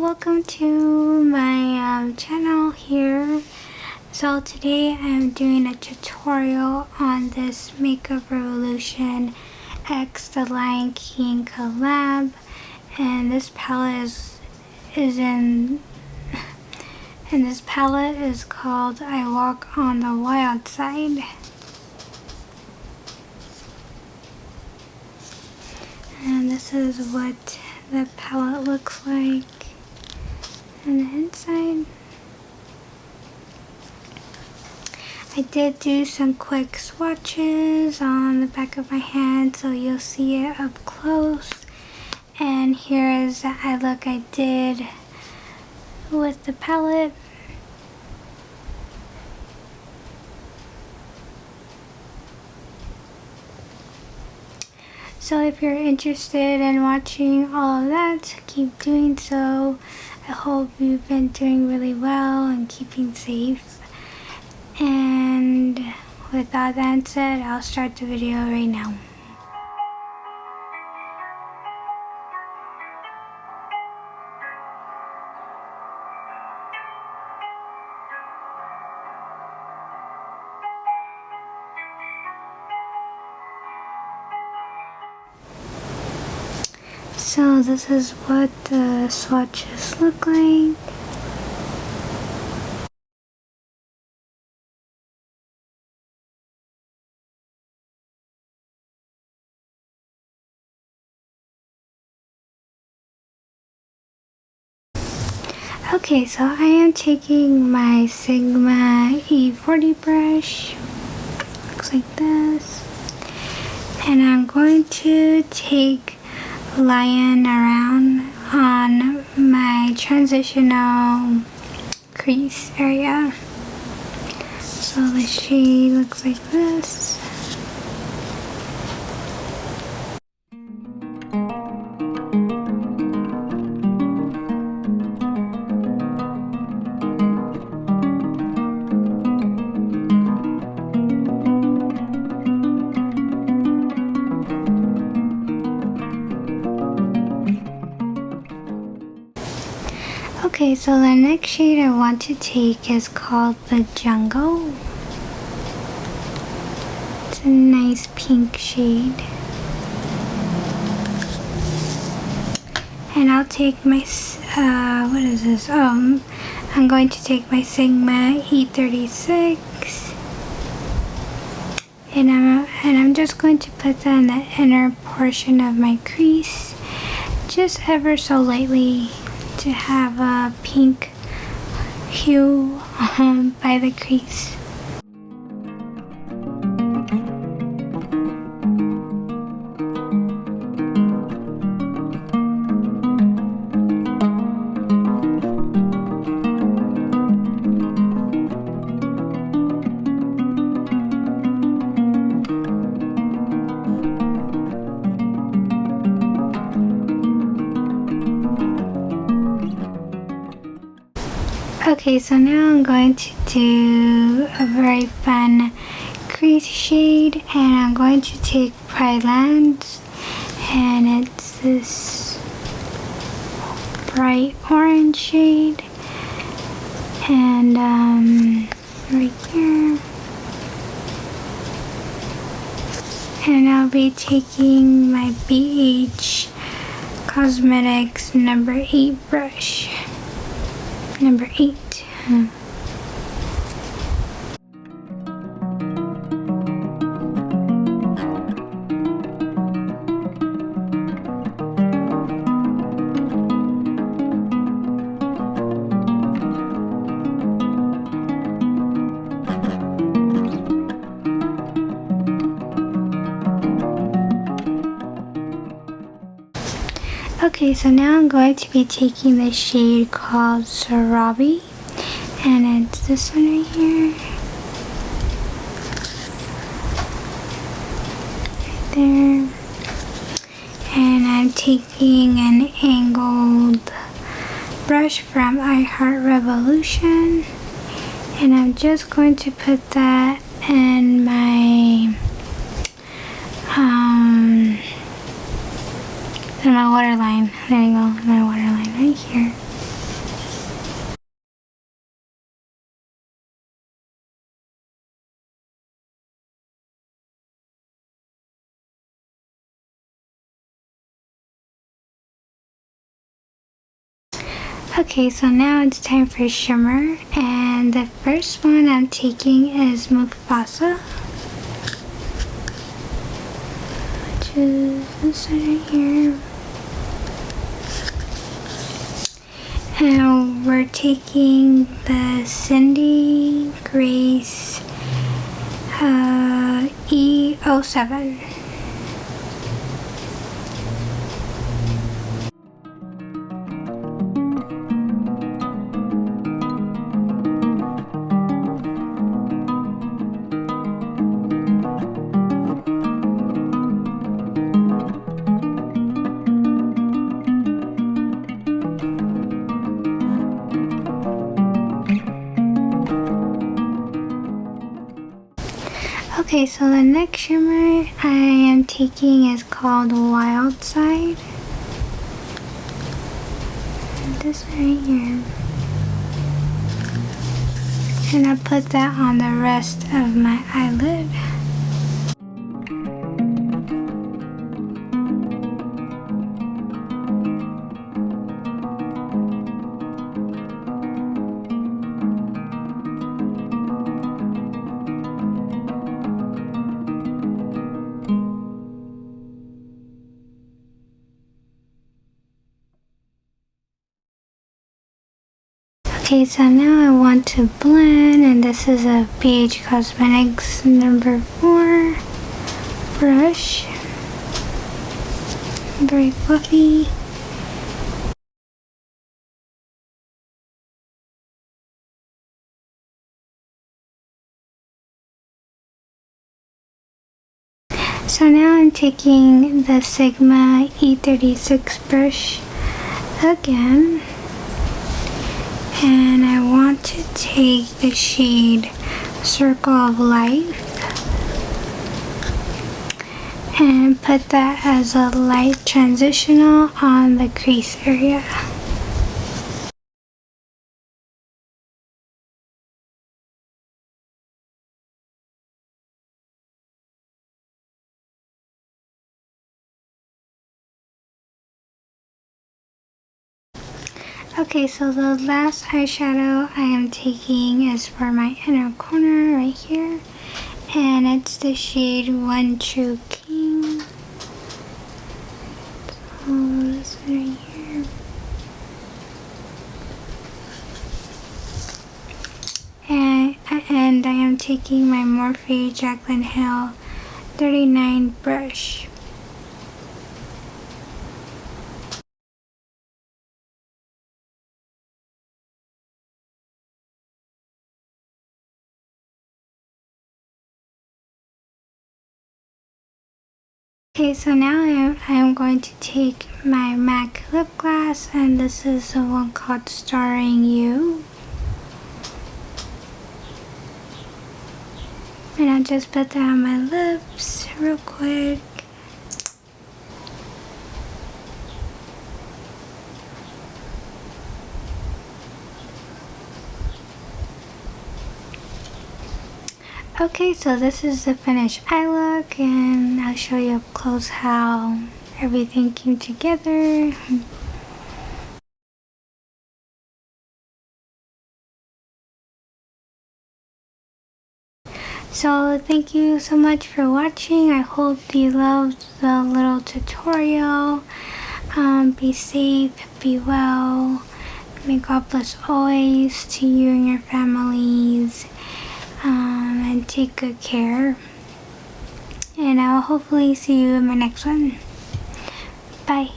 welcome to my channel here. So today I'm doing a tutorial on this Makeup Revolution X The Lion King collab, and this palette is called I Walk on the Wild Side. And this is what the palette looks like on the inside. I did do some quick swatches on the back of my hand, so you'll see it up close. And here is the eye look I did with the palette. So if you're interested in watching all of that, keep doing so. I hope you've been doing really well and keeping safe. And with all that said, I'll start the video right now. So this is what the swatches look like. Okay, so I am taking my Sigma E40 brush, looks like this, and I'm going to take Lion around on my transitional crease area. So the shade looks like this. Okay, so the next shade I want to take is called the Jungle. It's a nice pink shade. And I'll take my, what is this? I'm going to take my Sigma E36. And I'm just going to put that in the inner portion of my crease, just ever so lightly, to have a pink hue by the crease. Okay, so now I'm going to do a very fun crease shade, and I'm going to take Pride Lands, and it's this bright orange shade, and right here. And I'll be taking my BH Cosmetics number 8 brush. Number 8. Okay, so now I'm going to be taking the shade called Sarabi, and it's this one right here. Right there. And I'm taking an angled brush from I Heart Revolution, and I'm just going to put that in my waterline. There you go, my waterline right here. Okay, so now it's time for shimmer, and the first one I'm taking is Mufasa, which is this right here. And we're taking the Cindy Grace E07. Okay, so the next shimmer I am taking is called Wild Side. And this right here. And I put that on the rest of my eyelid. Okay, so now I want to blend, and this is a BH Cosmetics number 4 brush. Very fluffy. So now I'm taking the Sigma E36 brush again. And I want to take the shade Circle of Life and put that as a light transitional on the crease area. Okay, so the last eyeshadow I am taking is for my inner corner right here, and it's the shade One True King. So this right here. And I am taking my Morphe Jaclyn Hill 39 brush. Okay, so now I'm going to take my MAC lip gloss, and this is the one called Starring You. And I'll just put that on my lips real quick. Okay, so this is the finished eye look, and I'll show you up close how everything came together. So thank you so much for watching. I hope you loved the little tutorial. Be safe, be well. May God bless always to you and your families. And take good care. And I'll hopefully see you in my next one. Bye.